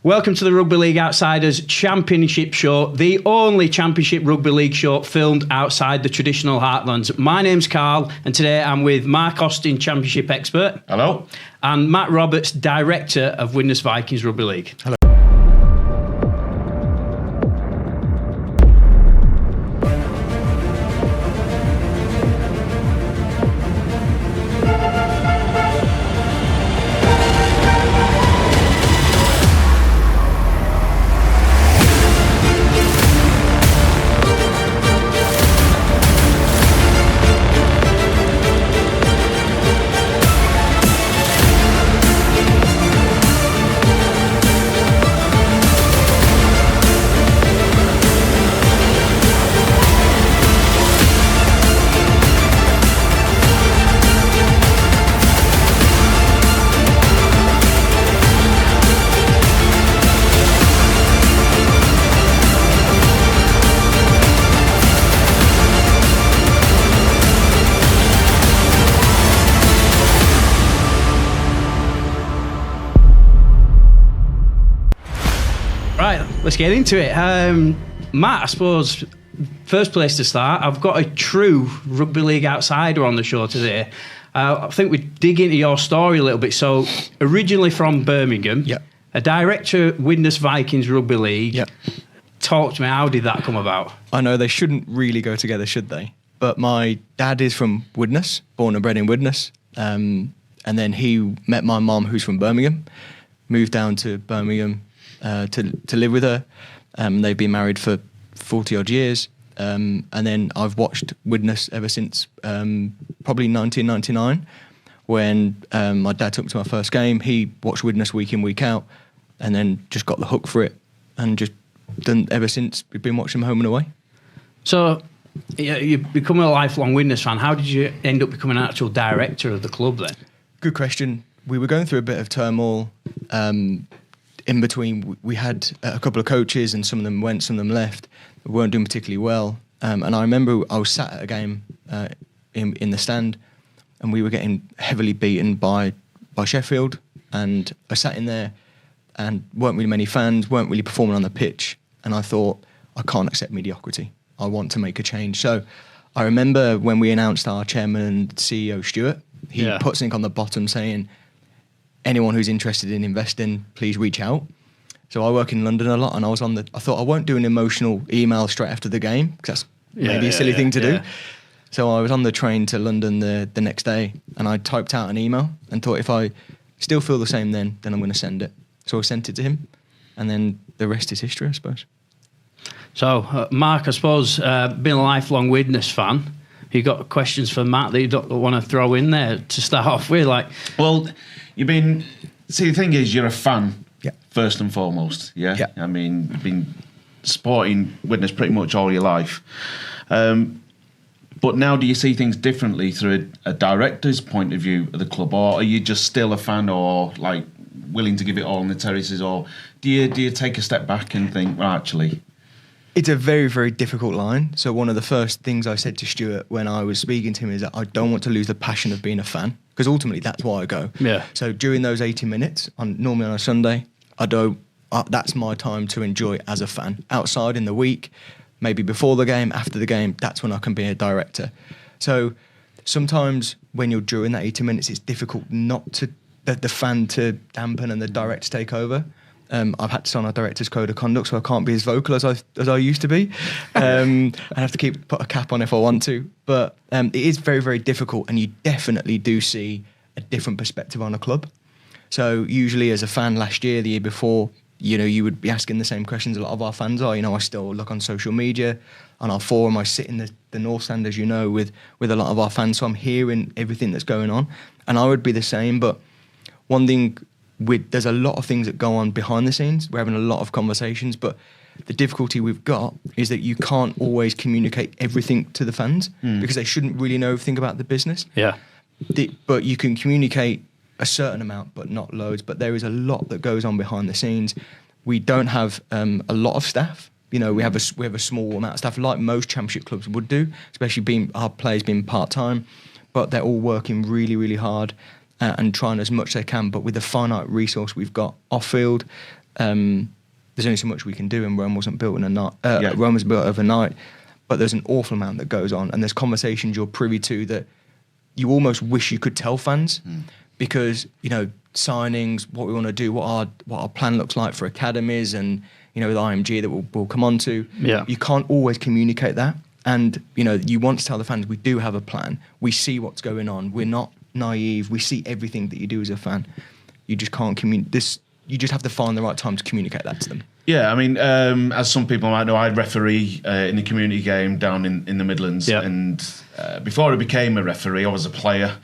Welcome to the Rugby League Outsiders Championship Show, the only Championship Rugby League show filmed outside the traditional heartlands. My name's Karl, and today I'm with Mark Austin, Championship expert. Hello. And Matt Roberts, Director of Widnes Vikings Rugby League. Hello. Right, let's get into it. Matt, I suppose, first place to start, I've got a true Rugby League outsider on the show today. I think we dig into your story a little bit. So, originally from Birmingham, a director at Widnes Vikings Rugby League. Talk to me, how did that come about? I know they shouldn't really go together, should they? But my dad is from Widnes, born and bred in Widnes. And then he met my mum, who's from Birmingham, moved down to Birmingham to live with her. They've been married for 40 odd years. And then I've watched Widnes ever since probably 1999 when my dad took me to my first game. He watched Widnes week in, week out, and then just got the hook for it and just done ever since. We've been watching them home and away. So you become a lifelong Widnes fan. How did you end up becoming an actual director of the club then? Good question. We were going through a bit of turmoil. In between, we had a couple of coaches, and some of them went, some of them left. We weren't doing particularly well. And I remember I was sat at a game in the stand, and we were getting heavily beaten by Sheffield. And I sat in there, and weren't really many fans, weren't really performing on the pitch. And I thought, I can't accept mediocrity. I want to make a change. So I remember when we announced our chairman and CEO, Stuart, he put something on the bottom saying, anyone who's interested in investing, please reach out. So I work in London a lot, and I thought I won't do an emotional email straight after the game, because that's maybe a silly thing to do. So I was on the train to London the next day, and I typed out an email and thought, if I still feel the same then I'm going to send it. So I sent it to him, and then the rest is history, I suppose. So, Mark, I suppose, being a lifelong Widnes fan, you got questions for Matt that you don't want to throw in there to start off with? Well, the thing is, you're a fan first and foremost. I mean, you've been supporting Widnes pretty much all your life. But now, do you see things differently through a director's point of view of the club, or are you just still a fan, or like willing to give it all on the terraces, or do you take a step back and think, well, actually? It's a very, very difficult line. So one of the first things I said to Stuart when I was speaking to him is that I don't want to lose the passion of being a fan, because ultimately that's why I go. So during those 80 minutes, normally on a Sunday, that's my time to enjoy as a fan. Outside in the week, maybe before the game, after the game, that's when I can be a director. So sometimes when you're during that 80 minutes, it's difficult not to the fan to dampen and the director take over. I've had to sign a director's code of conduct, so I can't be as vocal as I used to be. I have to put a cap on if I want to. But it is very, very difficult, and you definitely do see a different perspective on a club. So usually as a fan last year, the year before, you would be asking the same questions a lot of our fans are. I still look on social media, on our forum, I sit in the North Stand, as you know, with a lot of our fans, so I'm hearing everything that's going on. And I would be the same, but one thing... there's a lot of things that go on behind the scenes. We're having a lot of conversations, but the difficulty we've got is that you can't always communicate everything to the fans because they shouldn't really know everything about the business. But you can communicate a certain amount, but not loads. But there is a lot that goes on behind the scenes. We don't have a lot of staff. We have a small amount of staff, like most championship clubs would do, especially our players being part-time. But they're all working really, really hard and trying as much as they can. But with the finite resource we've got off-field, there's only so much we can do, and Rome wasn't built in a night. Rome was built overnight, but there's an awful amount that goes on, and there's conversations you're privy to that you almost wish you could tell fans, because signings, what we want to do, what our plan looks like for academies, and with IMG that we'll come on to. You can't always communicate that, and you want to tell the fans we do have a plan. We see what's going on. We're not naive. We see everything that you do as a fan. You just can't communicate. You just have to find the right time to communicate that to them. Yeah, I mean, as some people might know, I referee in a community game down in the Midlands. And before I became a referee, I was a player.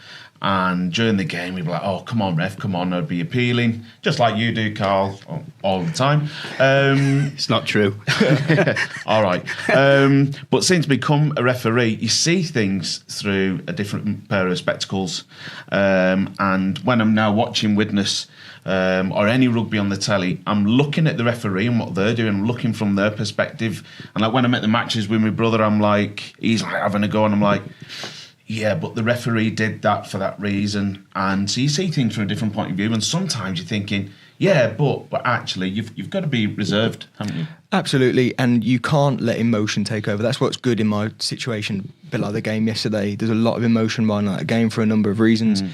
And during the game, we'd be like, oh, come on, ref, come on. I'd be appealing, just like you do, Karl, all the time. It's not true. All right. But since become a referee, you see things through a different pair of spectacles. And when I'm now watching Witness or any rugby on the telly, I'm looking at the referee and what they're doing, I'm looking from their perspective. And like when I'm at the matches with my brother, I'm like, he's like having a go, and I'm like, yeah, but the referee did that for that reason. And so you see things from a different point of view, and sometimes you're thinking, yeah, but actually you've got to be reserved, haven't you? Absolutely, and you can't let emotion take over. That's what's good in my situation, a bit like the game yesterday. There's a lot of emotion behind that game for a number of reasons,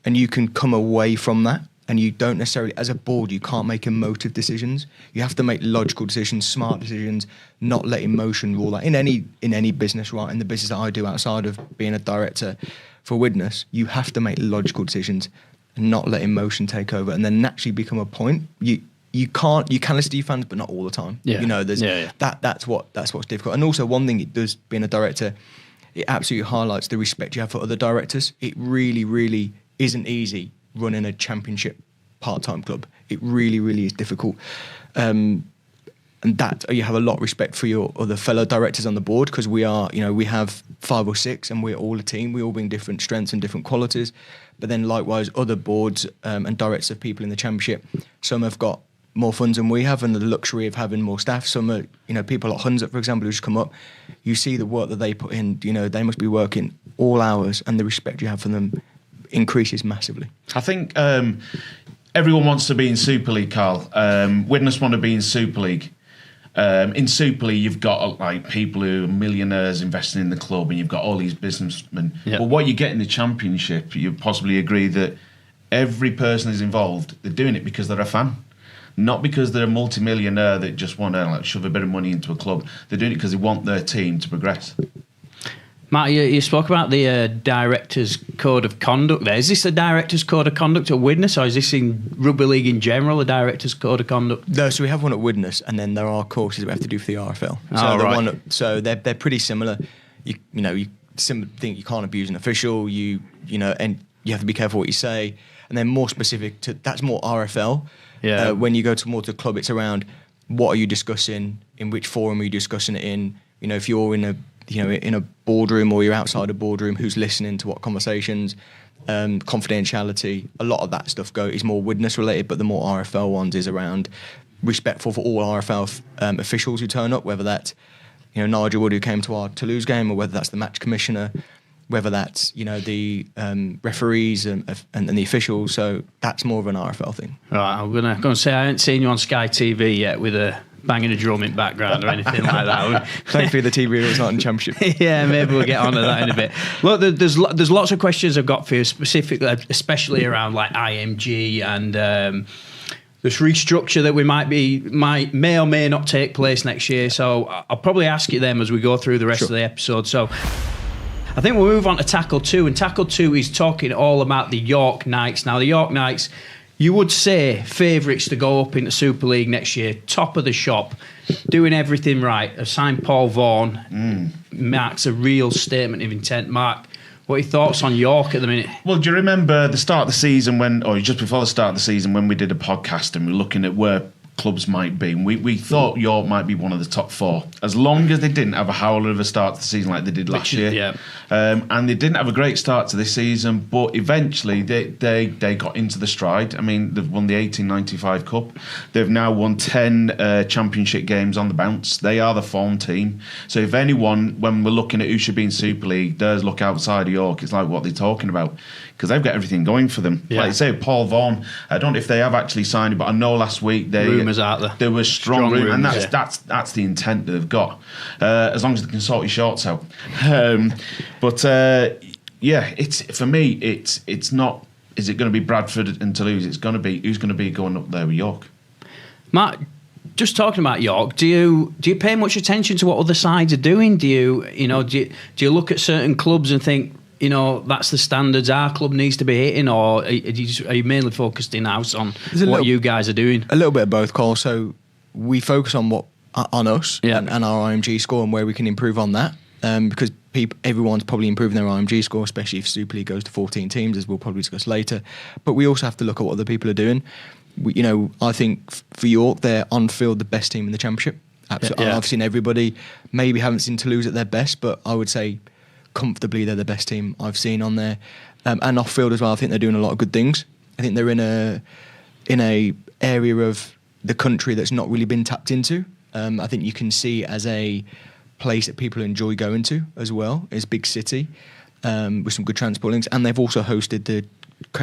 and you can come away from that. And you don't necessarily, as a board, you can't make emotive decisions. You have to make logical decisions, smart decisions, not let emotion rule that. In any business, right? In the business that I do outside of being a director for Witness, you have to make logical decisions and not let emotion take over, and then naturally become a point. You can listen to your fans, but not all the time. That's what's difficult. And also, one thing it does, being a director, it absolutely highlights the respect you have for other directors. It really, really isn't easy running a championship part-time club. It really, really is difficult. And that you have a lot of respect for your other fellow directors on the board, because we have 5 or 6 and we're all a team. We all bring different strengths and different qualities. But then likewise, other boards and directors of people in the championship, some have got more funds than we have and the luxury of having more staff. Some are, people like Hunza, for example, who just come up. You see the work that they put in. They must be working all hours, and the respect you have for them increases massively. I think everyone wants to be in Super League, Karl. Witness want to be in Super League. In Super League, you've got like people who are millionaires investing in the club, and you've got all these businessmen. But what you get in the Championship, you possibly agree that every person is involved. They're doing it because they're a fan, not because they're a multi-millionaire that just want to shove a bit of money into a club. They're doing it because they want their team to progress. Matt, you spoke about the Directors' Code of Conduct there. Is this a Directors' Code of Conduct at Witness, or is this in Rugby League in general, a Directors' Code of Conduct? No, so we have one at Witness, and then there are courses that we have to do for the RFL. So they're pretty similar. You think you can't abuse an official, and you have to be careful what you say. And then more specific to, that's more RFL. When you go towards the club, it's around what are you discussing, in which forum are you discussing it in. If you're in a boardroom or you're outside a boardroom, who's listening to what conversations, confidentiality, a lot of that stuff is more Witness related, but the more RFL ones is around respectful for all RFL officials who turn up, whether that's Nigel Wood, who came to our Toulouse game, or whether that's the match commissioner, whether that's the referees and the officials. So that's more of an RFL thing. Right, I'm gonna say I haven't seen you on Sky TV yet with a banging a drum in background or anything like that. Thankfully, the TV was not in Championship. Yeah, maybe we'll get onto that in a bit. Look, there's lots of questions I've got for you, specifically, especially around like IMG and this restructure that we may or may not take place next year. So I'll probably ask you them as we go through the rest of the episode. So I think we'll move on to Tackle 2, and Tackle 2 is talking all about the York Knights. Now, the York Knights, you would say favourites to go up into Super League next year, top of the shop, doing everything right. Have signed Paul Vaughan, marks a real statement of intent. Mark, what are your thoughts on York at the minute? Well, do you remember the start of the season or just before the start of the season when we did a podcast and we were looking at where clubs might be, and we thought York might be one of the top 4, as long as they didn't have a howler of a start to the season like they did last year. And they didn't have a great start to this season, but eventually they got into the stride. I mean, they've won the 1895 Cup. They've now won 10 championship games on the bounce. They are the form team. So if anyone, when we're looking at who should be in Super League, does look outside of York, it's like what they're talking about, because they've got everything going for them. Like you say, Paul Vaughan, I don't know if they have actually signed him, but I know last week they rumours out there. There was strong rumours, and rumours, that's the intent they've got. As long as they can sort your shorts out. It's for me. It's not. Is it going to be Bradford and Toulouse? It's going to be who's going to be going up there with York. Matt, just talking about York, do you pay much attention to what other sides are doing? Do you look at certain clubs and think, that's the standards our club needs to be hitting, or are you mainly focused in-house on what you guys are doing? A little bit of both, Carl. So we focus on us and our IMG score and where we can improve on that, because everyone's probably improving their IMG score, especially if Super League goes to 14 teams, as we'll probably discuss later. But we also have to look at what other people are doing. I think for York, they're on field the best team in the Championship. Absolutely. I've seen everybody. Maybe haven't seen Toulouse at their best, but I would say comfortably they're the best team I've seen on there. And off field as well, I think they're doing a lot of good things. I think they're in a area of the country that's not really been tapped into. I think you can see as a place that people enjoy going to as well. It's a big city with some good transport links, and they've also hosted the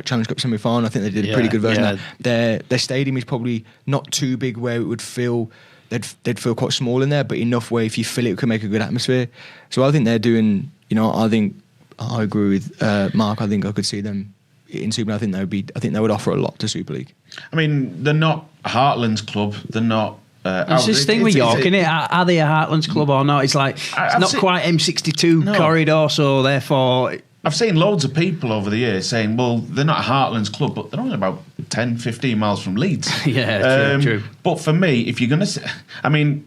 Challenge Cup semi-final. I think they did a pretty good version of that. Their stadium is probably not too big where it would feel they'd feel quite small in there, but enough where if you fill it, it can make a good atmosphere. So I think they're doing. I think I agree with Mark. I think I could see them in Super League. I think they would offer a lot to Super League. I mean, they're not a Heartlands club. They're not. It's this thing with York, isn't it? Are they a Heartlands club or not? It's like it's not quite M62 corridor, so therefore. I've seen loads of people over the years saying, well, they're not a Heartlands club, but they're only about 10, 15 miles from Leeds. True. But for me, if you're going to... I mean,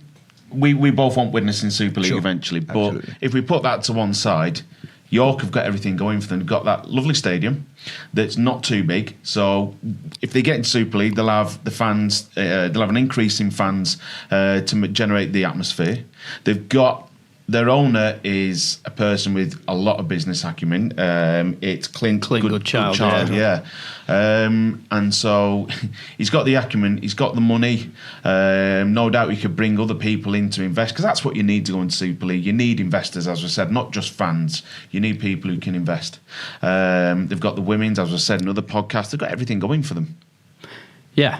we both want witnessing Super League eventually, but absolutely. If we put that to one side, York have got everything going for them. They've got that lovely stadium that's not too big. So if they get into Super League, they'll have the fans, they'll have an increase in fans to generate the atmosphere. They've got... Their owner is a person with a lot of business acumen. It's Clint Goodchild, and so he's got the acumen, he's got the money. No doubt he could bring other people in to invest, because that's what you need to go into Super League. You need investors, as I said, not just fans. You need people who can invest. They've got the women's, as I said in other podcasts. They've got everything going for them. Yeah.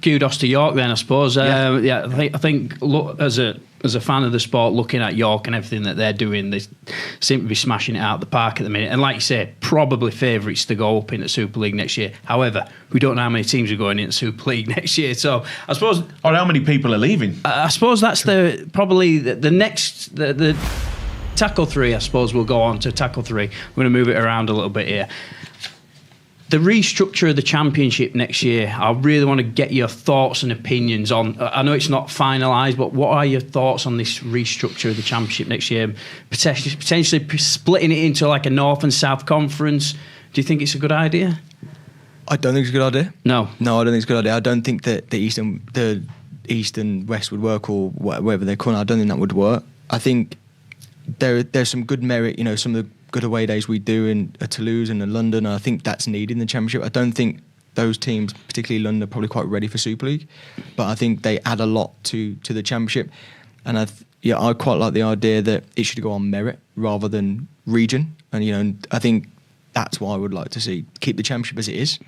Kudos to York then, I suppose. I think look, as a fan of the sport, looking at York and everything that they're doing, they seem to be smashing it out of the park at the minute. And like you say, probably favourites to go up into Super League next year. However, we don't know how many teams are going into Super League next year. So I suppose... Or how many people are leaving. I suppose that's the next... The tackle 3, I suppose we'll go on to tackle 3. We're going to move it around a little bit here. The restructure of the Championship next year, I really want to get your thoughts and opinions on. I know it's not finalised, but what are your thoughts on this restructure of the Championship next year? Potentially splitting it into like a North and South Conference. Do you think it's a good idea? I don't think it's a good idea. No, I don't think it's a good idea. I don't think that the East and West would work, or whatever they're calling it. I don't think that would work. I think there's some good merit. Some of the good away days we do in Toulouse and in London. I think that's needed in the Championship. I don't think those teams, particularly London, are probably quite ready for Super League, but I think they add a lot to the Championship. And I quite like the idea that it should go on merit rather than region. And I think that's what I would like to see. Keep the Championship as it is,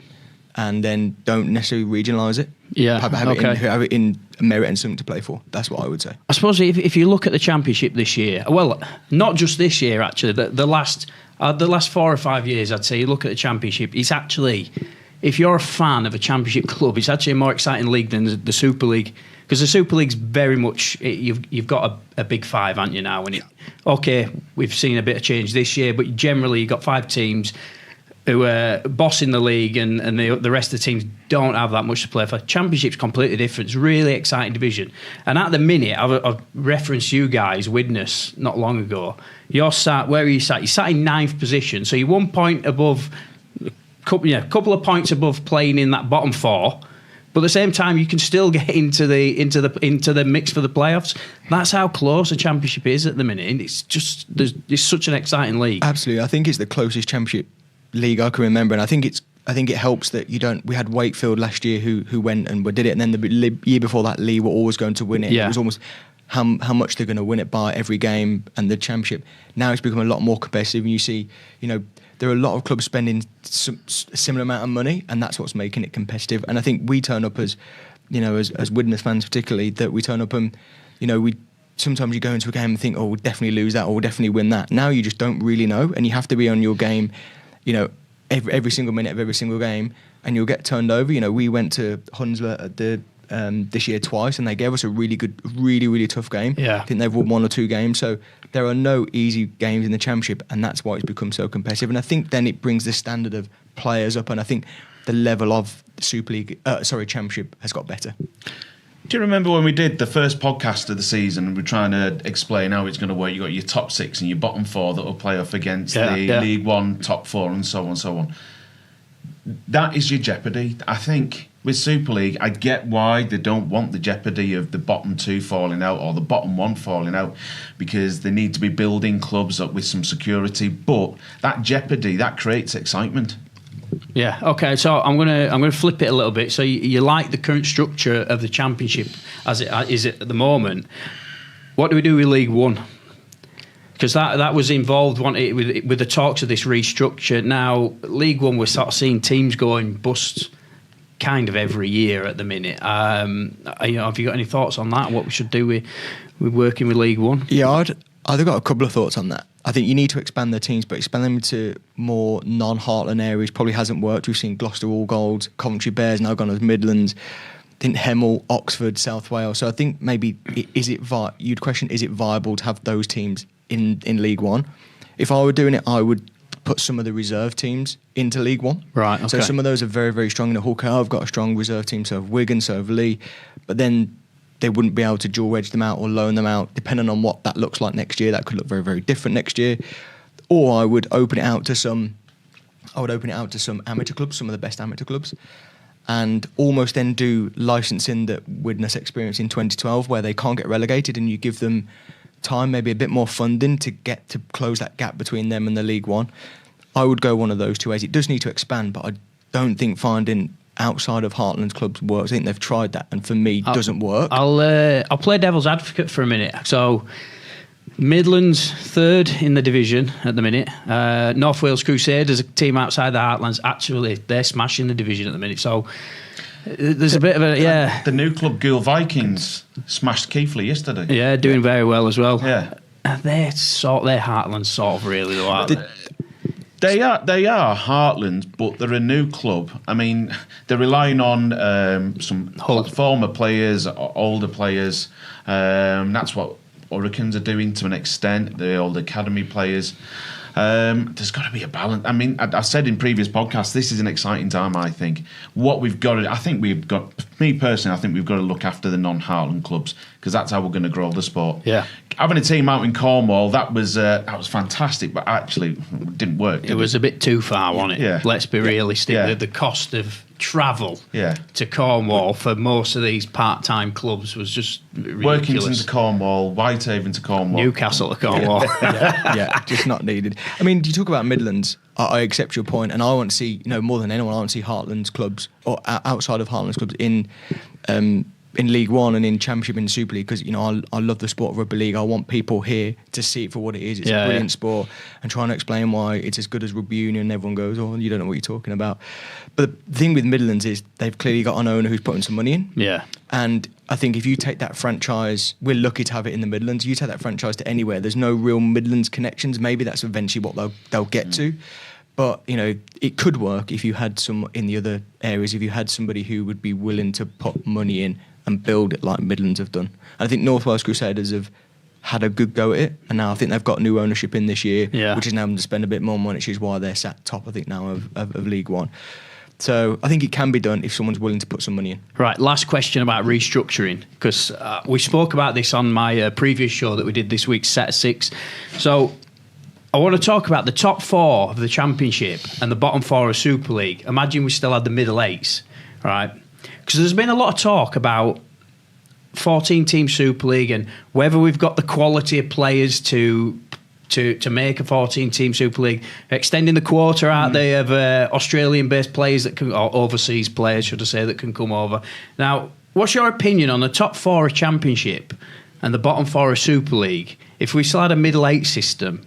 and then don't necessarily regionalise it. Yeah, have it in merit and something to play for. That's what I would say. I suppose if you look at the Championship this year, well, not just this year actually, the last 4 or 5 years, I'd say you look at the Championship. It's actually, if you're a fan of a Championship club, it's actually a more exciting league than the Super League, because the Super League's very much you've got a big five, haven't you now? And we've seen a bit of change this year, but generally you've got 5 teams who are bossing the league, and the rest of the teams don't have that much to play for. Championship's completely different. It's a really exciting division. And at the minute, I've referenced you guys, Widnes, not long ago. You're sat, where are you sat? You're sat in 9th position, so you're 1 point above, couple of points above playing in that bottom 4. But at the same time, you can still get into the mix for the playoffs. That's how close the Championship is at the minute. And it's just it's such an exciting league. Absolutely, I think it's the closest Championship league I can remember, and I think it helps that we had Wakefield last year who went and did it, and then the year before that, Lee were always going to win it. It was almost how much they're going to win it by every game, and the Championship now it's become a lot more competitive, and you see there are a lot of clubs spending a similar amount of money, and that's what's making it competitive. And I think we turn up as as Widnes fans particularly, that we turn up and, sometimes you go into a game and think, oh, we'll definitely lose that or we'll definitely win that. Now you just don't really know, and you have to be on your game, every single minute of every single game, and you'll get turned over. We went to Hunslet at the this year twice, and they gave us a really good, really, really tough game. Yeah. I think they've won 1 or 2 games, so there are no easy games in the Championship, and that's why it's become so competitive. And I think then it brings the standard of players up, and I think the level of Championship has got better. Do you remember when we did the first podcast of the season and we're trying to explain how it's going to work? You got your top 6 and your bottom 4 that will play off against the League One top 4 and so on and so on. That is your jeopardy. I think with Super League, I get why they don't want the jeopardy of the bottom 2 falling out or the bottom 1 falling out, because they need to be building clubs up with some security. But that jeopardy, that creates excitement. Yeah. Okay. So I'm gonna flip it a little bit. So you like the current structure of the Championship as it is at the moment. What do we do with League One? Because that was involved with the talks of this restructure. Now League One, we're sort of seeing teams going bust kind of every year at the minute. Have you got any thoughts on that? What we should do with working with League One? Yeah, I've got a couple of thoughts on that. I think you need to expand their teams, but expand them to more non-Heartland areas probably hasn't worked. We've seen Gloucester All Gold, Coventry Bears now gone as Midlands. I think Hemel, Oxford, South Wales. So I think maybe you'd question, is it viable to have those teams in League One? If I were doing it, I would put some of the reserve teams into League One. Right. Okay. So some of those are very, very strong. In the Hooker, I've got a strong reserve team, so have Wigan, so have Lee. But then they wouldn't be able to dual wedge them out or loan them out, depending on what that looks like next year. That could look very, very different next year. Or I would open it out to some amateur clubs, some of the best amateur clubs, and almost then do licensing that Widnes experienced in 2012, where they can't get relegated, and you give them time, maybe a bit more funding to get to close that gap between them and the League One. I would go one of those 2 ways. It does need to expand, but I don't think finding outside of Heartlands clubs works. I think they've tried that, and for me, doesn't work. I'll play devil's advocate for a minute. So, Midlands 3rd in the division at the minute. North Wales Crusaders, a team outside the Heartlands, actually they're smashing the division at the minute. So there's a bit of a The new club Gould Vikings smashed Keighley yesterday. Yeah, doing very well as well. Yeah, they're Heartlands sort of really though, aren't they? They are Heartlands, but they're a new club. I mean, they're relying on some former players, older players. That's what Hurricanes are doing to an extent, the old academy players. There's got to be a balance. I mean, I said in previous podcasts, this is an exciting time, I think. Me personally, I think we've got to look after the non-Heartland clubs, because that's how we're going to grow the sport. Yeah. Having a team out in Cornwall, that was fantastic, but actually it didn't work. It was a bit too far, wasn't it? Yeah. Let's be realistic. Yeah. The cost of travel Yeah. to Cornwall for most of these part-time clubs was just ridiculous. Workington to Cornwall, Whitehaven to Cornwall. Newcastle to Cornwall. yeah, just not needed. I mean, you talk about Midlands, I accept your point, and I want to see, more than anyone, I want to see Heartlands clubs, or outside of Heartlands clubs, in League One and in Championship and Super League, because I love the sport of rugby league. I want people here to see it for what it is. It's a brilliant sport, and trying to explain why it's as good as rugby union. And everyone goes, "Oh, you don't know what you're talking about." But the thing with Midlands is they've clearly got an owner who's putting some money in. Yeah. And I think if you take that franchise, we're lucky to have it in the Midlands. You take that franchise to anywhere, there's no real Midlands connections. Maybe that's eventually what they'll get to. But, it could work if you had some in the other areas, if you had somebody who would be willing to put money in and build it like Midlands have done. And I think North Wales Crusaders have had a good go at it, and now I think they've got new ownership in this year, which is now them to spend a bit more money, which is why they're sat top, I think, now of League One. So I think it can be done if someone's willing to put some money in. Right, last question about restructuring, because we spoke about this on my previous show that we did this week, Set of 6. So I want to talk about the top 4 of the Championship and the bottom 4 of Super League. Imagine we still had the middle 8s, right? Because there's been a lot of talk about 14-team Super League and whether we've got the quality of players to make a 14-team Super League, extending the quota out there of Australian-based players that can, or overseas players, should I say, that can come over. Now, what's your opinion on the top 4 of Championship and the bottom 4 of Super League? If we still had a middle 8 system,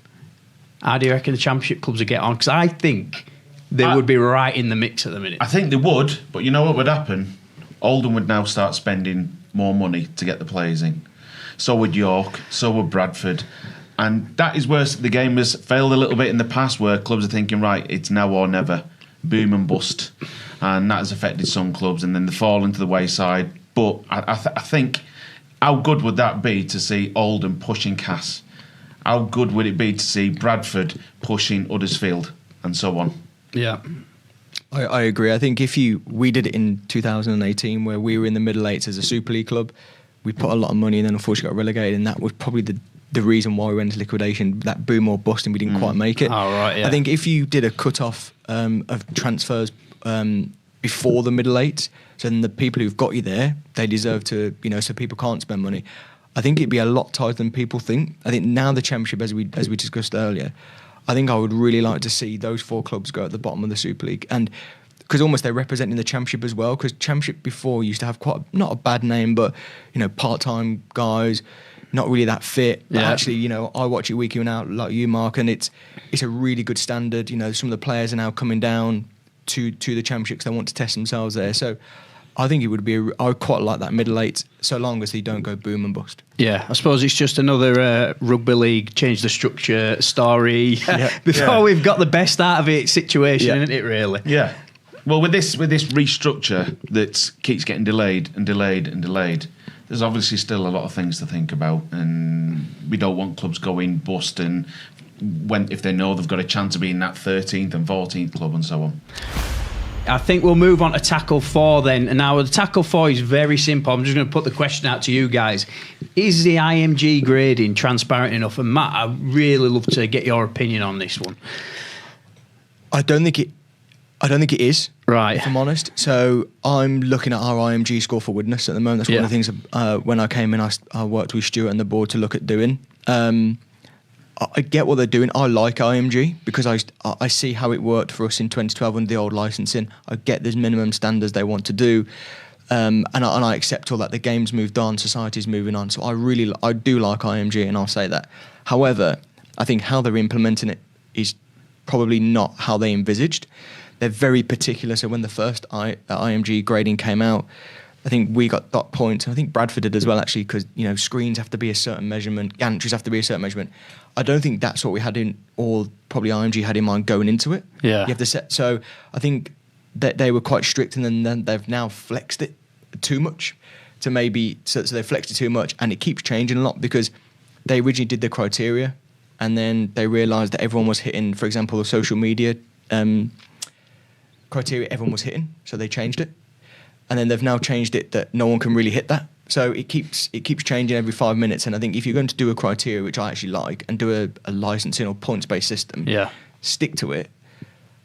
how do you reckon the Championship clubs would get on? Because I think they would be right in the mix at the minute. I think they would, but you know what would happen? Oldham would now start spending more money to get the players in. So would York, so would Bradford. And that is where the game has failed a little bit in the past, where clubs are thinking, right, it's now or never, boom and bust. And that has affected some clubs, and then they fall into the wayside. But I think, how good would that be to see Oldham pushing Cass? How good would it be to see Bradford pushing Huddersfield and so on? Yeah. I agree. I think we did it in 2018 where we were in the middle eights as a Super League club. We put a lot of money and then unfortunately got relegated, and that was probably the reason why we went into liquidation. That boom or bust, and we didn't quite make it. Oh, right, yeah. I think if you did a cut-off of transfers before the middle eights, so then the people who've got you there, they deserve to, so people can't spend money. I think it'd be a lot tighter than people think. I think now the Championship, as we discussed earlier, I think I would really like to see those 4 clubs go at the bottom of the Super League, and because almost they're representing the Championship as well. Because Championship before used to have not a bad name, but part-time guys, not really that fit. But actually, I watch it week in and out like you, Mark, and it's a really good standard. Some of the players are now coming down to the Championship because they want to test themselves there. So I think it would be. I would quite like that middle eight, so long as they don't go boom and bust. Yeah, I suppose it's just another rugby league change the structure story before we've got the best out of it situation, isn't it? Really? Yeah. Well, with this restructure that keeps getting delayed and delayed and delayed, there's obviously still a lot of things to think about, and we don't want clubs going bust and if they know they've got a chance of being that 13th and 14th club and so on. I think we'll move on to tackle 4 then. And now the tackle 4 is very simple. I'm just going to put the question out to you guys. Is the IMG grading transparent enough? And Matt, I'd really love to get your opinion on this one. I don't think it is, right, if I'm honest. So I'm looking at our IMG score for witness at the moment. That's one of the things when I came in, I worked with Stuart and the board to look at doing. I get what they're doing. I like IMG because I see how it worked for us in 2012 under the old licensing. I get there's minimum standards they want to do, and I accept all that. The game's moved on, society's moving on. So I do like IMG, and I'll say that. However, I think how they're implementing it is probably not how they envisaged. They're very particular. So when the first IMG grading came out, I think we got dot points, and I think Bradford did as well, actually, because screens have to be a certain measurement, gantries have to be a certain measurement. I don't think that's what we had in, or probably IMG had in mind going into it. Yeah, you have to set. So I think that they were quite strict, and then they've now flexed it too much to maybe. So they flexed it too much, and it keeps changing a lot because they originally did the criteria, and then they realised that everyone was hitting, for example, the social media criteria. Everyone was hitting, so they changed it. And then they've now changed it that no one can really hit that. So it keeps changing every 5 minutes. And I think if you're going to do a criteria, which I actually like, and do a licensing or points-based system, stick to it.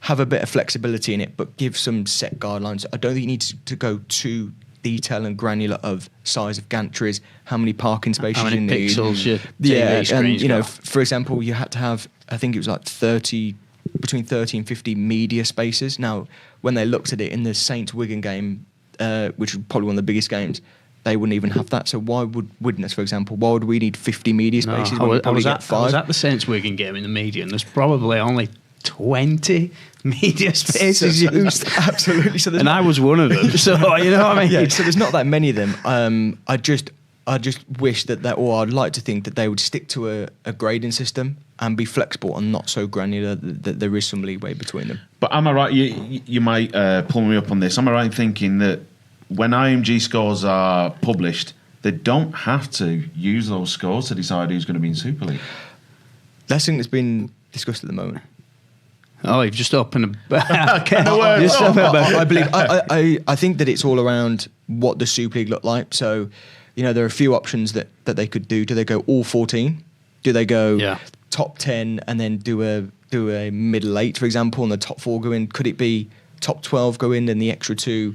Have a bit of flexibility in it, but give some set guidelines. I don't think you need to go too detailed and granular of size of gantries, how many parking spaces you need. How many pixels your TV screens and for example, you had to have, I think it was like between 30 and 50 media spaces. Now, when they looked at it in the Saints-Wigan game, which was probably one of the biggest games, they wouldn't even have that. So why would Widnes, for example, why would we need 50 media spaces? I was at the Saints-Wigan game in the media, and there's probably only 20 media spaces used. Absolutely. So and I was one of them. So you know what I mean? Yeah. So there's not that many of them. I just wish that, or I'd like to think that they would stick to a grading system and be flexible and not so granular that there is some leeway between them. But am I right? You might pull me up on this. Am I right in thinking that when IMG scores are published, they don't have to use those scores to decide who's going to be in Super League? That's something that's been discussed at the moment. Oh, you've just opened a... I believe. I think that it's all around what the Super League look like. So, there are a few options that they could do. Do they go all 14? Do they go top 10 and then do a middle 8, for example, and the top 4 go in? Could it be top 12 go in and the extra 2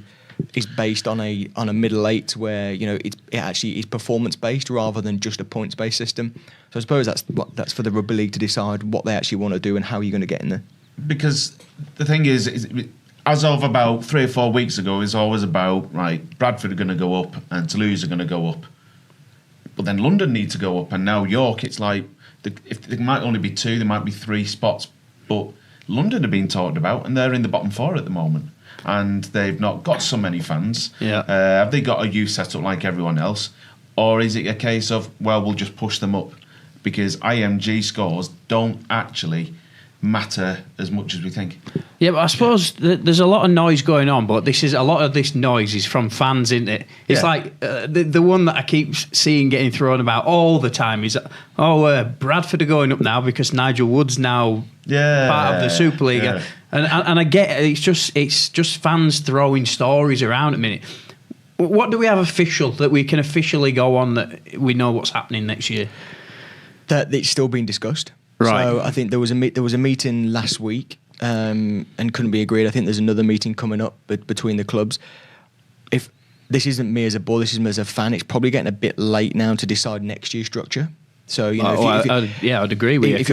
is based on a middle 8 where it actually is performance based rather than just a points based system? So I suppose that's for the Rugby League to decide what they actually want to do and how you're going to get in there. Because the thing is as of about 3 or 4 weeks ago, it's always about, right, Bradford are going to go up and Toulouse are going to go up. But then London need to go up, and now York, it's like, if there might only be 2, there might be 3 spots, but London are being talked about, and they're in the bottom 4 at the moment. and they've not got so many fans? Yeah. Have they got a youth setup like everyone else? Or is it a case of, well, we'll just push them up? Because IMG scores don't actually matter as much as we think. Yeah, but I suppose there's a lot of noise going on, but a lot of this noise is from fans, isn't it? It's like the one that I keep seeing getting thrown about all the time is, Bradford are going up now because Nigel Wood's now part of the Super League. Yeah. And I get it, it's just fans throwing stories around at the minute. What do we have official that we can officially go on that we know what's happening next year? That it's still being discussed. Right. So I think there was a meeting last week and couldn't be agreed. I think there's another meeting coming up between the clubs. If this isn't me as a board, this is me as a fan, it's probably getting a bit late now to decide next year's structure. So I'd agree with you. If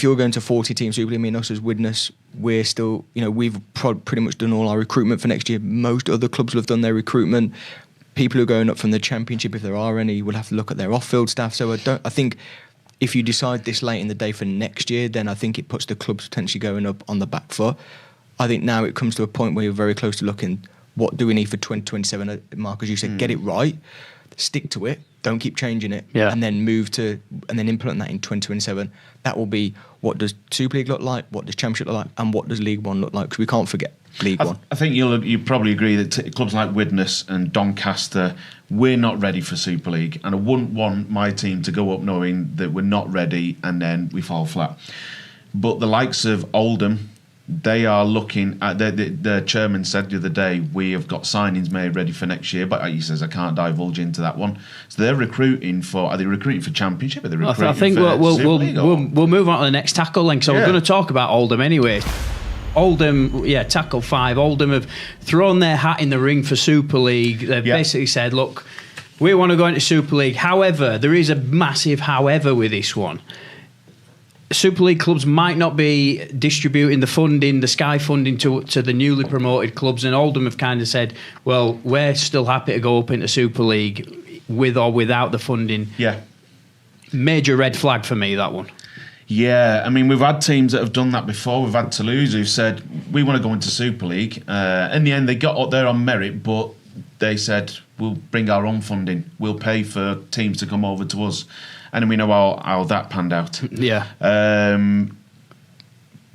you're going to 40-team Super League, I mean, us as Widnes, we're still, we've pretty much done all our recruitment for next year. Most other clubs will have done their recruitment. People who are going up from the Championship, if there are any, will have to look at their off-field staff. So I think if you decide this late in the day for next year, then I think it puts the clubs potentially going up on the back foot. I think now it comes to a point where you're very close to looking, what do we need for 2027? Mark, as you said, get it right, stick to it, don't keep changing it, and then implement that in 2027. That will be, what does Super League look like, what does Championship look like, and what does League One look like? Because we can't forget League One. I think you probably agree that clubs like Widnes and Doncaster, we're not ready for Super League, and I wouldn't want my team to go up knowing that we're not ready and then we fall flat. But the likes of Oldham, they are looking at, the chairman said the other day, we have got signings made ready for next year, but he says I can't divulge into that one. So they're recruiting for, are they recruiting for Championship? Are they recruiting I think we'll move on to the next tackle link. So we're going to talk about Oldham anyway. Oldham, tackle 5. Oldham have thrown their hat in the ring for Super League. They've basically said, look, we want to go into Super League. However, there is a massive however with this one. Super League clubs might not be distributing the funding, the Sky funding to the newly promoted clubs, and Oldham have kind of said, well, we're still happy to go up into Super League with or without the funding. Yeah. Major red flag for me, that one. Yeah, I mean, we've had teams that have done that before. We've had Toulouse who said, we want to go into Super League. In the end, they got up there on merit, but they said, we'll bring our own funding. We'll pay for teams to come over to us. And then we know how that panned out. Yeah.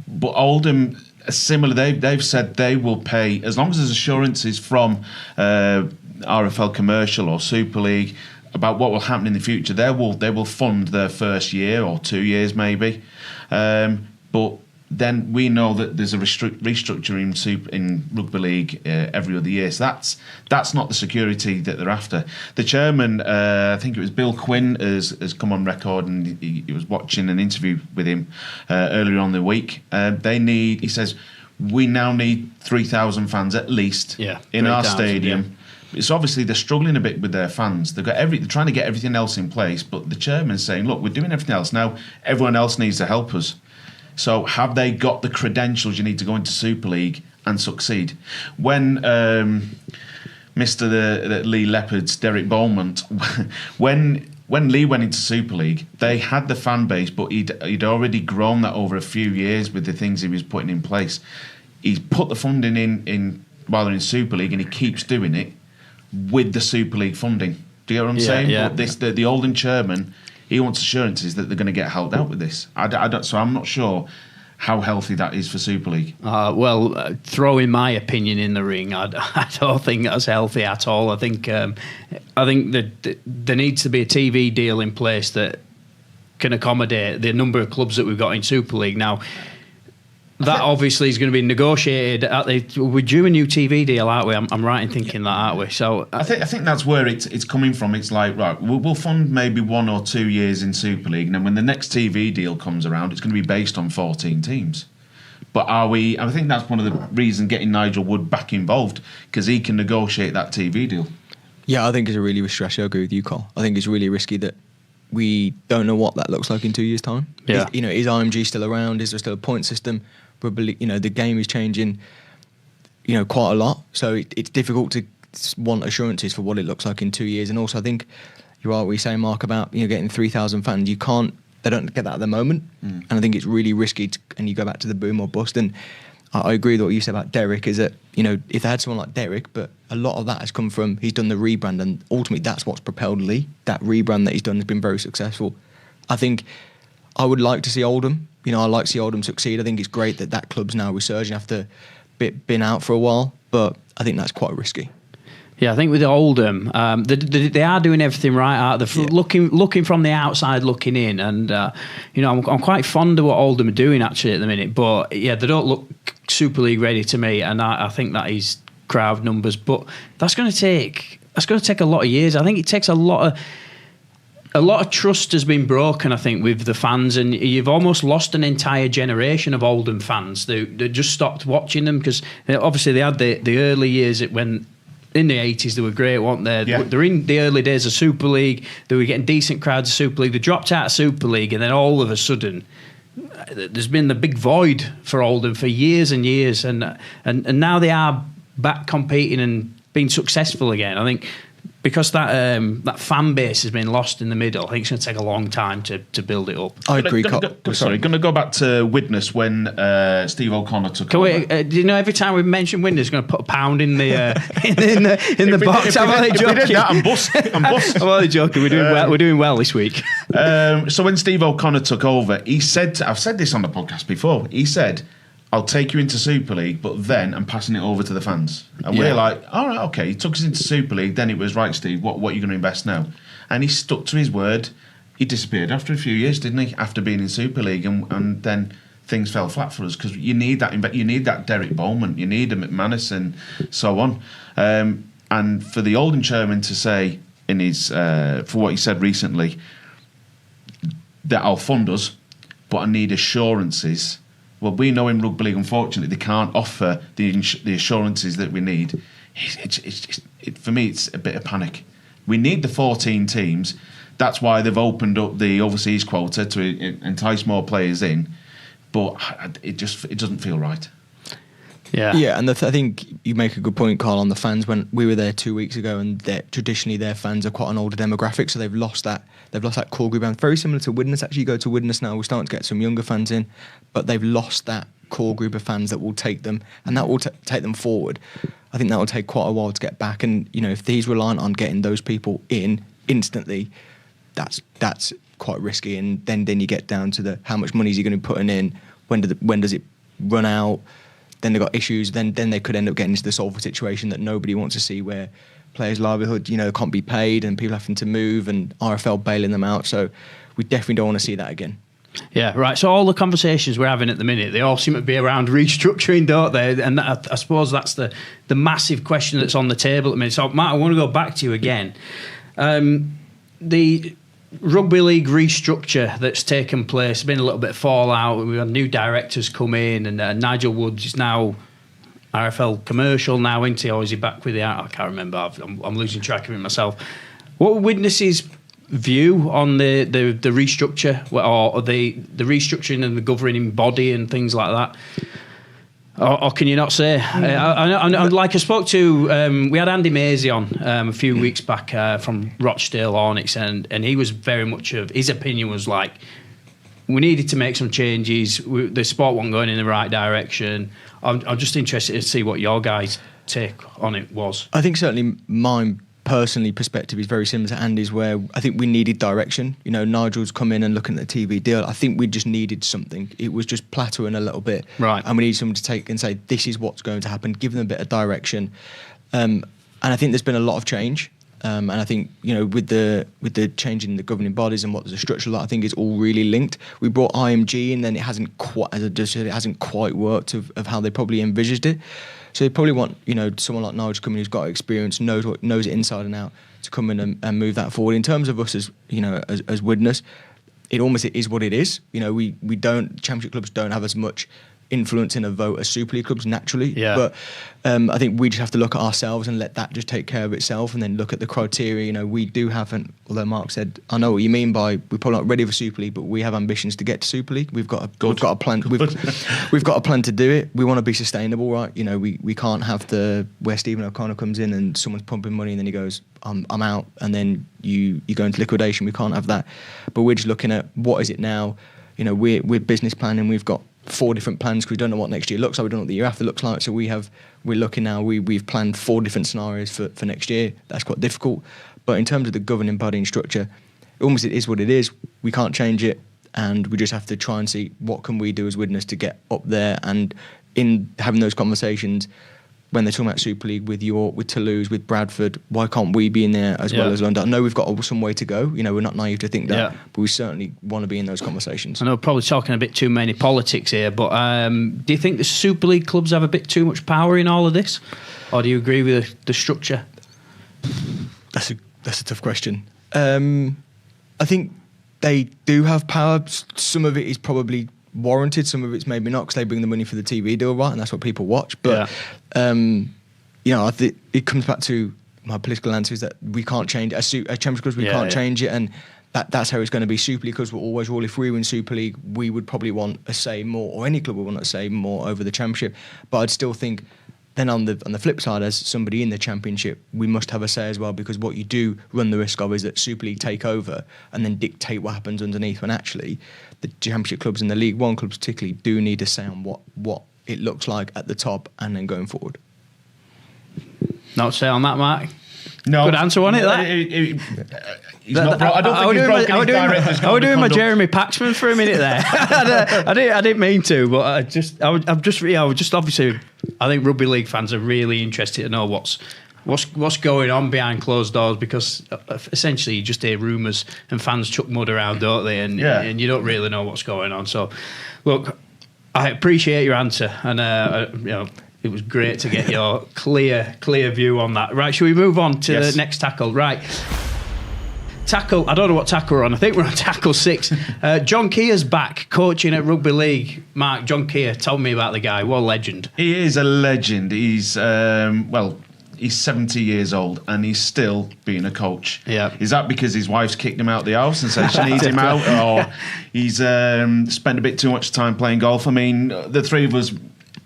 But Oldham, similar, they've said they will pay, as long as there's assurances from RFL Commercial or Super League about what will happen in the future. They will fund their first year or 2 years maybe, but then we know that there's a restructure in Rugby League every other year. So that's not the security that they're after. The chairman, I think it was Bill Quinn, has come on record, and he was watching an interview with him earlier on in the week. He says, we now need 3,000 fans at least in our stadium. Yeah. It's obviously they're struggling a bit with their fans. They're trying to get everything else in place, but the chairman's saying, look, we're doing everything else now. Everyone else needs to help us. So have they got the credentials you need to go into Super League and succeed? When Mr. Lee Leopard's Derek Beaumont, when Lee went into Super League, they had the fan base, but he'd already grown that over a few years with the things he was putting in place. He's put the funding in while they're in Super League, and he keeps doing it with the Super League funding. Do you get what I'm saying? Yeah. But the Oldham chairman, he wants assurances that they're going to get helped out with this. So I'm not sure how healthy that is for Super League. Throwing my opinion in the ring, I don't think that's healthy at all. I think that there needs to be a TV deal in place that can accommodate the number of clubs that we've got in Super League now. That obviously is going to be negotiated. We're due a new TV deal, aren't we? I'm right in thinking that, aren't we? So I think that's where it's coming from. It's like, right, we'll fund maybe 1 or 2 years in Super League, and then when the next TV deal comes around, it's going to be based on 14 teams. But I think that's one of the reasons getting Nigel Wood back involved, because he can negotiate that TV deal. Yeah, I think it's a really risky. I agree with you, Carl. I think it's really risky that we don't know what that looks like in 2 years' time. Yeah. Is IMG still around? Is there still a point system? Probably, the game is changing, quite a lot. So it's difficult to want assurances for what it looks like in 2 years. And also, I think you're right what you're saying, Mark, about getting 3,000 fans. They don't get that at the moment. And I think it's really risky. And you go back to the boom or bust. And I agree with what you said about Derek, is that, if they had someone like Derek, but a lot of that has come from, he's done the rebrand, and ultimately that's what's propelled Lee. That rebrand that he's done has been very successful. I think I would like to see Oldham. I like to see Oldham succeed. I think it's great that club's now resurging after been out for a while, but I think that's quite risky. Yeah, I think with Oldham, they are doing everything right out there. Looking from the outside, looking in, and I'm quite fond of what Oldham are doing actually at the minute. But yeah, they don't look Super League ready to me, and I think that is crowd numbers. But that's going to take a lot of years. I think it takes a lot of trust has been broken, I think, with the fans, and you've almost lost an entire generation of Oldham fans. They just stopped watching them because obviously they had the early years when. In the 80s, they were great, weren't they? Yeah. They're in the early days of Super League. They were getting decent crowds of Super League. They dropped out of Super League, and then all of a sudden, there's been the big void for Oldham for years and years. And now they are back competing and being successful again. I think because that fan base has been lost in the middle, I think it's going to take a long time to build it up. I agree. Going to go back to Widnes when Steve O'Connor took over. Do you know every time we mention Widnes, going to put a pound in the in the box? I'm only joking. I'm bust. I'm only joking. We're doing well this week. So when Steve O'Connor took over, he said, I've said this on the podcast before, he said, I'll take you into Super League, but then I'm passing it over to the fans. And we're like, all right, okay. He took us into Super League. Then it was, right, Steve, what are you going to invest now? And he stuck to his word. He disappeared after a few years, didn't he? After being in Super League, and then things fell flat for us because you need that Derek Bowman, you need a McManus, and so on. And for the Oldham chairman to say in his for what he said recently that I'll fund us, but I need assurances. Well, we know in Rugby League, unfortunately, they can't offer the assurances that we need. For me, it's a bit of panic. We need the 14 teams. That's why they've opened up the overseas quota to entice more players in. But it doesn't feel right. Yeah, and I think you make a good point, Karl, on the fans. When we were there 2 weeks ago, and traditionally their fans are quite an older demographic, so they've lost that core group. And very similar to Widnes. Actually, you go to Widnes now, we're starting to get some younger fans in, but they've lost that core group of fans that will take them, and that will take them forward. I think that will take quite a while to get back. And if he's reliant on getting those people in instantly, that's quite risky. And then you get down to how much money is he going to be putting in? When does it run out? Then they've got issues. Then they could end up getting into the Salford situation that nobody wants to see, where players' livelihood, can't be paid, and people having to move, and RFL bailing them out. So we definitely don't want to see that again. Yeah, right. So all the conversations we're having at the minute, they all seem to be around restructuring, don't they? And I suppose that's the massive question that's on the table at the minute. So Matt, I want to go back to you again. The Rugby League restructure that's taken place, there's been a little bit of fallout. We've had new directors come in, and Nigel Woods is now RFL commercial now, isn't he? Or is he back with the... I can't remember. I'm losing track of it myself. What were Widnes's view on the restructure, or the restructuring and the governing body and things like that? Or can you not say? I spoke to... we had Andy Maisie on a few weeks back from Rochdale Hornets, and he was very much of... His opinion was like, we needed to make some changes. The sport wasn't going in the right direction. I'm just interested to see what your guys' take on it was. I think certainly mine personally perspective is very similar to Andy's, where I think we needed direction. Nigel's come in and looking at the TV deal. I think we just needed something. It was just plateauing a little bit. Right. And we need someone to take and say, this is what's going to happen, give them a bit of direction. And I think there's been a lot of change. And I think, with the change in the governing bodies and what the structure like, I think it's all really linked. We brought IMG in, then it hasn't quite, as I just said, it hasn't quite worked of how they probably envisaged it. So they probably want, someone like Nigel coming who's got experience, knows it inside and out, to come in and move that forward. In terms of us as Widnes, it almost is what it is. We don't, Championship clubs don't have as much influence in a vote as Super League clubs naturally. Yeah. But I think we just have to look at ourselves and let that just take care of itself, and then look at the criteria. We do have, although Mark said, I know what you mean by we're probably not ready for Super League, but we have ambitions to get to Super League. We've got a plan. We've got a plan to do it. We want to be sustainable, right? We can't have where Stephen O'Connor comes in and someone's pumping money and then he goes, I'm out, and then you go into liquidation. We can't have that. But we're just looking at what is it now. We're business planning. We've got 4 different plans because we don't know what next year looks like. We don't know what the year after looks like. So we're looking now. We've planned 4 different scenarios for next year. That's quite difficult. But in terms of the governing body and structure, almost it is what it is. We can't change it, and we just have to try and see what can we do as Widnes to get up there. And in having those conversations, when they're talking about Super League with York, with Toulouse, with Bradford, why can't we be in there as well as London? I know we've got some way to go. We're not naive to think that, but we certainly want to be in those conversations. I know we're probably talking a bit too many politics here, but do you think the Super League clubs have a bit too much power in all of this? Or do you agree with the structure? That's a tough question. I think they do have power. Some of it is probably warranted, some of it's maybe not because they bring the money for the TV deal, right? And that's what people watch. But I think it comes back to my political answer is that we can't change as Championship clubs. We can't change it, and that's how it's going to be. Super League clubs will always rule. If we win Super League, we would probably want a say more, or any club would want a say more over the Championship. But I'd still think then on the flip side, as somebody in the Championship, we must have a say as well, because what you do run the risk of is that Super League take over and then dictate what happens underneath, when actually the Championship clubs and the League One clubs particularly do need a say on what it looks like at the top and then going forward. Not to say on that, Mark. No, good answer on it. That he's not. I don't think he's broken his director's code. I was doing my Jeremy Paxman for a minute there. I didn't mean to, but I think rugby league fans are really interested to know what's going on behind closed doors, because essentially you just hear rumours and fans chuck mud around, don't they? And you don't really know what's going on. So, look, I appreciate your answer, and it was great to get your clear view on that. Right, shall we move on to the next tackle? Right. Tackle, I don't know what tackle we're on. I think we're on tackle 6. John Kear's back, coaching at Rugby League. Mark, John Kear, tell me about the guy. What a legend. He is a legend. He's, he's 70 years old and he's still being a coach. Yeah. Is that because his wife's kicked him out of the house and said she needs him out? Or he's spent a bit too much time playing golf? I mean, the three of us,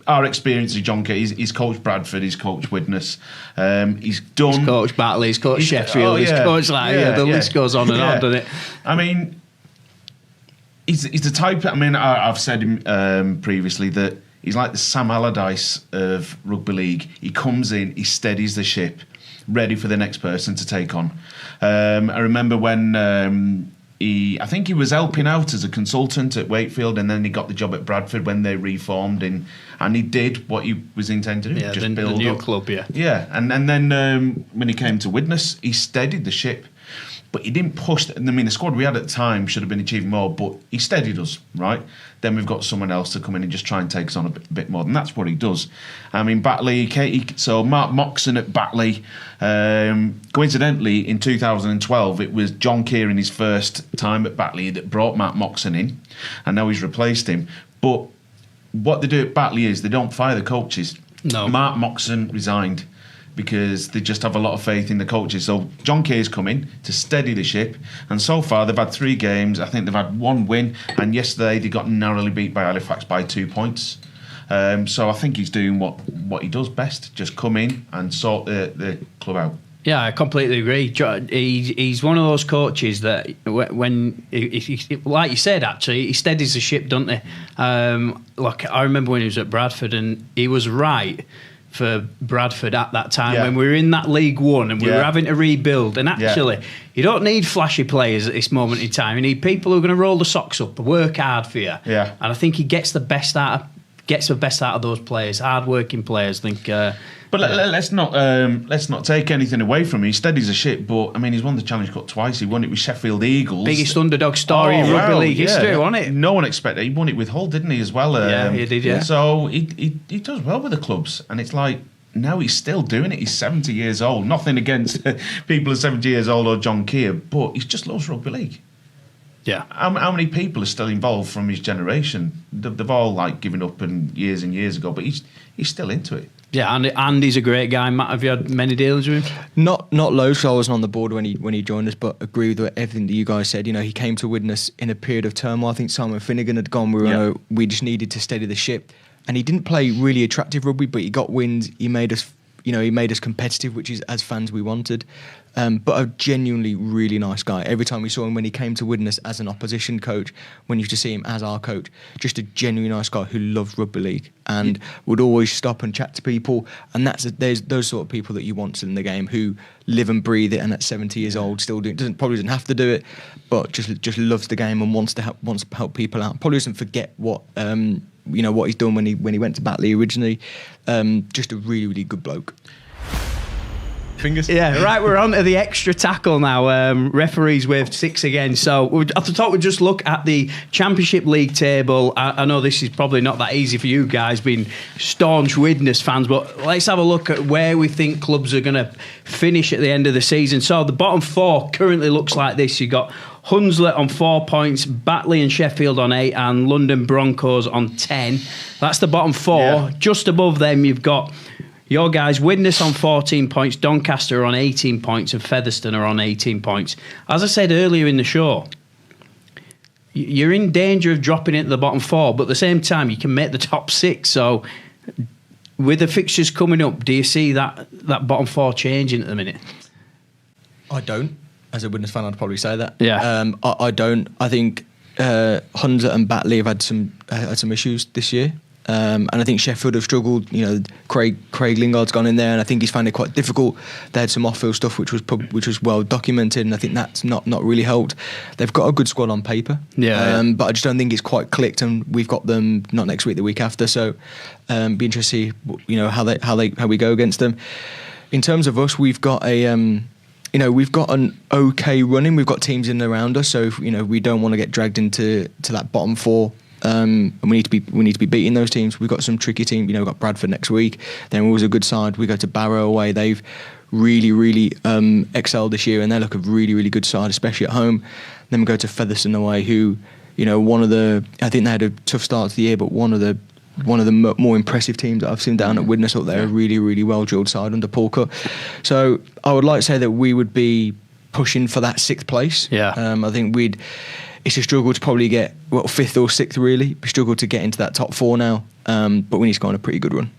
our experience of John Kear, he's coached Bradford, he's coached Widnes, he's coached Batley, he's coached Sheffield, he's coached the list goes on and on, doesn't it? I mean, he's the type. I mean, I've said him previously that he's like the Sam Allardyce of rugby league. He comes in, he steadies the ship, ready for the next person to take on. I remember when I think he was helping out as a consultant at Wakefield, and then he got the job at Bradford when they reformed, and he did what he was intended to do, just build the new up. club, Yeah, and then when he came to Widnes, he steadied the ship, but he didn't push. I mean, the squad we had at the time should have been achieving more, but he steadied us, right? Then we've got someone else to come in and just try and take us on a bit more, and that's what he does. I mean, Batley, so Mark Moxon at Batley, coincidentally, in 2012, it was John Kear in his first time at Batley that brought Mark Moxon in, and now he's replaced him. But what they do at Batley is they don't fire the coaches. No. Mark Moxon resigned because they just have a lot of faith in the coaches. So John Kear's come in to steady the ship, and so far they've had 3 games. I think they've had 1 win, and yesterday they got narrowly beat by Halifax by 2 points. So I think he's doing what he does best, just come in and sort the club out. Yeah, I completely agree. He's one of those coaches that when, like you said, actually, he steadies the ship, doesn't he? Like, I remember when he was at Bradford, and he was right for Bradford at that time when we were in that League One and we were having to rebuild. And actually, you don't need flashy players at this moment in time. You need people who are going to roll the socks up, work hard for you. Yeah. And I think he gets the best out of those players, hard-working players. I think. But let's not take anything away from him. He steadies a ship, but I mean, he's won the Challenge Cup twice. He won it with Sheffield Eagles. Biggest underdog story in rugby league history, wasn't it? No one expected. He won it with Hull, didn't he, as well? He did, yeah. So he does well with the clubs, and it's like now he's still doing it. He's 70 years old. Nothing against people who are 70 years old or John Kear, but he just loves rugby league. Yeah. How many people are still involved from his generation? They've all like given up and years ago, but he's still into it. Yeah, and he's a great guy. Matt, have you had many dealings with him? Not loads, so I wasn't on the board when he joined us, but agree with everything that you guys said. You know, he came to Widnes in a period of turmoil. I think Simon Finnegan had gone. We just needed to steady the ship, and he didn't play really attractive rugby, but he got wins. He made us competitive, which is as fans we wanted. but a genuinely really nice guy. Every time we saw him when he came to Widnes as an opposition coach, when you used to see him as our coach, just a genuinely nice guy who loved rugby league and would always stop and chat to people. And there's those sort of people that you want in the game who live and breathe it, and at 70 years old still probably doesn't have to do it, but just loves the game and wants to help people out. Probably doesn't forget what what he's done when he went to Batley originally. Just a really, really good bloke. Fingers. Yeah, right, we're on to the extra tackle now. Referees waved 6 again. So at the top, we just look at the Championship League table. I know this is probably not that easy for you guys, being staunch Widnes fans, but let's have a look at where we think clubs are going to finish at the end of the season. So the bottom 4 currently looks like this. You've got Hunslet on 4 points, Batley and Sheffield on 8, and London Broncos on 10. That's the bottom 4. Yeah. Just above them, you've got your guys, Widnes on 14 points, Doncaster on 18 points, and Featherstone are on 18 points. As I said earlier in the show, you're in danger of dropping into the bottom 4, but at the same time, you can make the top 6. So with the fixtures coming up, do you see that bottom 4 changing at the minute? I don't. As a Widnes fan, I'd probably say that. Yeah. I don't. I think Hunslet and Batley have had some issues this year. And I think Sheffield have struggled. Craig Lingard's gone in there, and I think he's found it quite difficult. They had some off-field stuff which was well documented, and I think that's not really helped. They've got a good squad on paper, but I just don't think it's quite clicked. And we've got them not next week, the week after. So, be interested to see how we go against them. In terms of us, we've got we've got an okay running. We've got teams in and around us, so we don't want to get dragged into that bottom 4. And we need to be beating those teams. We've got some tricky teams. We've got Bradford next week. Then we're always a good side. We go to Barrow away. They've really, really excelled this year, and they look a really, really good side, especially at home. Then we go to Featherstone away, who, I think they had a tough start to the year, but one of the more impressive teams that I've seen down at Widnes up there. A really, really well drilled side under Paul Cook. So I would like to say that we would be pushing for that 6th place. Yeah. I think it's a struggle to probably get 5th or 6th really. We struggle to get into that top 4 now, but we need to go on a pretty good run.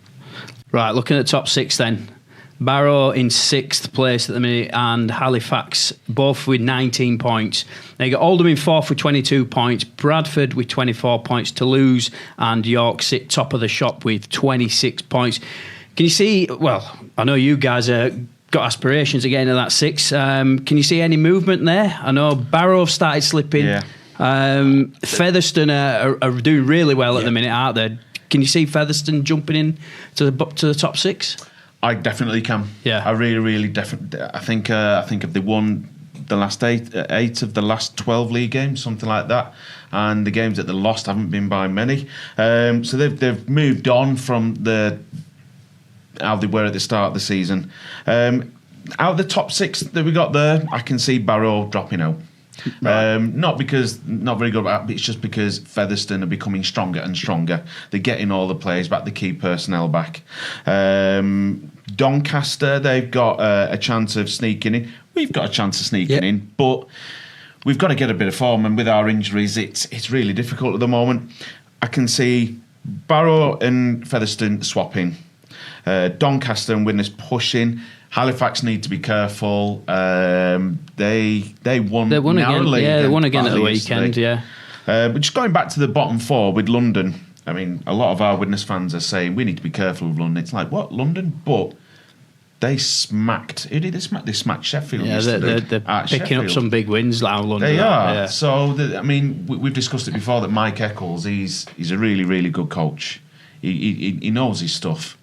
Right, looking at top 6 then. Barrow in 6th place at the minute, and Halifax both with 19 points. Now you got Oldham in 4th with 22 points, Bradford with 24 points, Toulouse and York sit top of the shop with 26 points. Can you see, well, I know you guys are got aspirations again in that 6. Can you see any movement there? I know Barrow have started slipping. Yeah. Featherstone are doing really well at the minute, aren't they? Can you see Featherstone jumping in to the top 6? I definitely can. Yeah. I really, really definitely. I think if they won the last 8 of the last 12 league games, something like that, and the games that they lost haven't been by many. So they've moved on from how they were at the start of the season. Out of the top 6 that we got there, I can see Barrow dropping out. Right. Not very good, but it's just because Featherstone are becoming stronger and stronger. They're getting all the players back, the key personnel back. Doncaster, they've got a chance of sneaking in. We've got a chance of sneaking in, but we've got to get a bit of form, and with our injuries, it's really difficult at the moment. I can see Barrow and Featherstone swapping. Doncaster and Widnes pushing. Halifax need to be careful. They won narrowly. Again. Yeah, they won again at the weekend. Yeah. But just going back to the bottom 4 with London, I mean, a lot of our Widnes fans are saying we need to be careful with London. It's like, what, London? But they smacked. Who did they smack? They smacked Sheffield. Yeah, they're picking Sheffield. Up some big wins now. London. They are. Yeah. So we've discussed it before that Mike Eccles, he's a really, really good coach. He knows his stuff.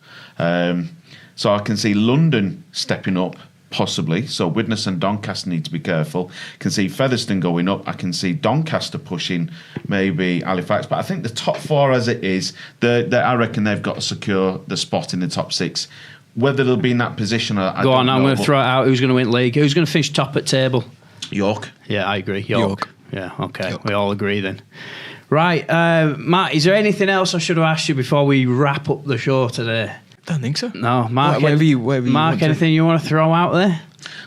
So I can see London stepping up, possibly. So Widnes and Doncaster need to be careful. I can see Featherstone going up. I can see Doncaster pushing maybe Halifax. But I think the top 4 as it is, I reckon they've got to secure the spot in the top 6. Whether they'll be in that position, I don't know. I'm going to throw it out. Who's going to win league? Who's going to finish top at table? York. Yeah, I agree. York. Yeah, okay. York. We all agree then. Right, Matt, is there anything else I should have asked you before we wrap up the show today? Don't think so. No, Mark. Whatever you Mark, anything you want to throw out there?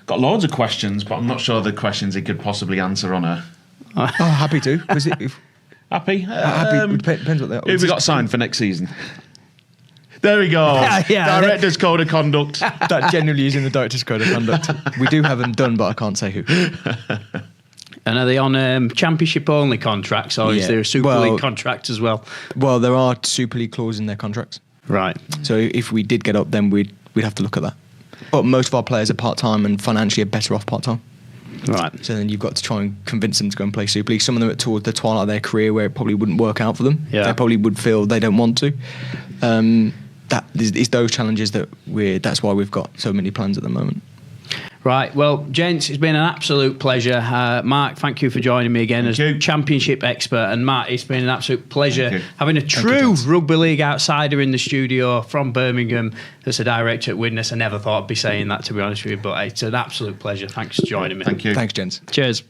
Got loads of questions, but I'm not sure the questions he could possibly answer on a. Happy to. Happy? Happy. Depends what they are. Who have we got signed for next season? There we go. Yeah. Director's Code of Conduct. That generally is in the Director's Code of Conduct. We do have them done, but I can't say who. And are they on championship only contracts, or is there a Super League contract as well? Well, there are Super League clauses in their contracts. Right. So if we did get up, then we'd have to look at that. But most of our players are part-time and financially are better off part-time. Right. So then you've got to try and convince them to go and play Super League. Some of them are towards the twilight of their career where it probably wouldn't work out for them. Yeah. They probably would feel they don't want to. It's those challenges that's why we've got so many plans at the moment. Right, well, gents, it's been an absolute pleasure. Mark, thank you for joining me again as Championship expert. And Matt, it's been an absolute pleasure having a true Rugby League outsider in the studio from Birmingham that's a director at Widnes. I never thought I'd be saying that, to be honest with you, but it's an absolute pleasure. Thanks for joining me. Thank you. Thanks, gents. Cheers.